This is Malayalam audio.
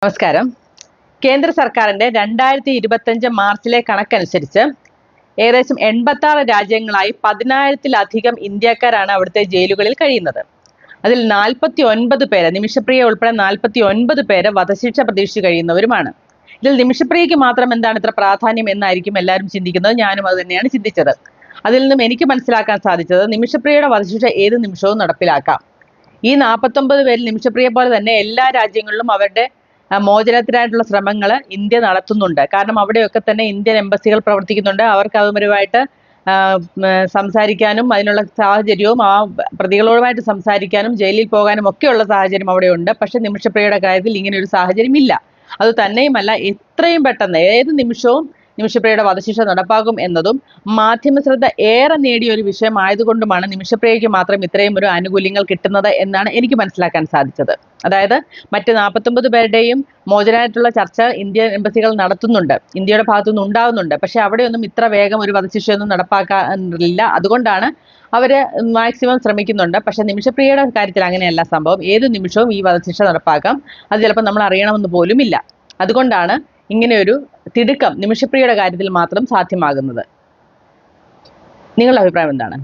നമസ്കാരം. കേന്ദ്ര സർക്കാരിന്റെ 2025 മാർച്ചിലെ കണക്കനുസരിച്ച് ഏകദേശം 86 രാജ്യങ്ങളായി 10,000-ത്തിലധികം ഇന്ത്യക്കാരാണ് അവിടുത്തെ ജയിലുകളിൽ കഴിയുന്നത്. അതിൽ 49 പേര്, നിമിഷപ്രിയ ഉൾപ്പെടെ 49 പേര് വധശിക്ഷ പ്രതീക്ഷിച്ച് കഴിയുന്നവരുമാണ്. ഇതിൽ നിമിഷപ്രിയയ്ക്ക് മാത്രം എന്താണ് ഇത്ര പ്രാധാന്യം എന്നായിരിക്കും എല്ലാവരും ചിന്തിക്കുന്നത്. ഞാനും അത് തന്നെയാണ് ചിന്തിച്ചത്. അതിൽ നിന്നും എനിക്ക് മനസ്സിലാക്കാൻ സാധിച്ചത്, നിമിഷപ്രിയയുടെ വധശിക്ഷ ഏത് നിമിഷവും നടപ്പിലാക്കാം. ഈ 49 പേരിൽ നിമിഷപ്രിയ പോലെ തന്നെ എല്ലാ രാജ്യങ്ങളിലും അവരുടെ മോചനത്തിനായിട്ടുള്ള ശ്രമങ്ങൾ ഇന്ത്യ നടത്തുന്നുണ്ട്. കാരണം അവിടെയൊക്കെ തന്നെ ഇന്ത്യൻ എംബസികൾ പ്രവർത്തിക്കുന്നുണ്ട്. അവർക്ക് അവരുമായിട്ട് സംസാരിക്കാനും അതിനുള്ള സാഹചര്യവും ആ പ്രതികളോടുമായിട്ട് സംസാരിക്കാനും ജയിലിൽ പോകാനും ഒക്കെയുള്ള സാഹചര്യം അവിടെയുണ്ട്. പക്ഷെ നിമിഷപ്രിയയുടെ കാര്യത്തിൽ ഇങ്ങനെ ഒരു സാഹചര്യം ഇല്ല. അത് തന്നെയുമല്ല, എത്രയും പെട്ടെന്ന് ഏത് നിമിഷവും നിമിഷപ്രിയയുടെ വധശിക്ഷ നടപ്പാക്കും എന്നതും മാധ്യമ ശ്രദ്ധ ഏറെ നേടിയ ഒരു വിഷയമായതുകൊണ്ടുമാണ് നിമിഷപ്രിയയ്ക്ക് മാത്രം ഇത്രയും ഒരു ആനുകൂല്യങ്ങൾ കിട്ടുന്നത് എന്നാണ് എനിക്ക് മനസ്സിലാക്കാൻ സാധിച്ചത്. അതായത് മറ്റ് 49 പേരുടെയും മോചനമായിട്ടുള്ള ചർച്ച ഇന്ത്യൻ എംബസികൾ നടത്തുന്നുണ്ട്, ഇന്ത്യയുടെ ഭാഗത്തുനിന്ന് ഉണ്ടാകുന്നുണ്ട്. പക്ഷെ അവിടെയൊന്നും ഇത്ര വേഗം ഒരു വധശിക്ഷയൊന്നും നടപ്പാക്കാറില്ല. അതുകൊണ്ടാണ് അവര് മാക്സിമം ശ്രമിക്കുന്നുണ്ട്. പക്ഷെ നിമിഷപ്രിയയുടെ കാര്യത്തിൽ അങ്ങനെയല്ല സംഭവം. ഏത് നിമിഷവും ഈ വധശിക്ഷ നടപ്പാക്കാം. അത് ചിലപ്പോൾ നമ്മൾ അറിയണമെന്ന് പോലുമില്ല. അതുകൊണ്ടാണ് ഇങ്ങനെയൊരു തിടുക്കം നിമിഷപ്രിയയുടെ കാര്യത്തിൽ മാത്രം സാധ്യമാകുന്നത്. നിങ്ങളുടെ അഭിപ്രായം എന്താണ്?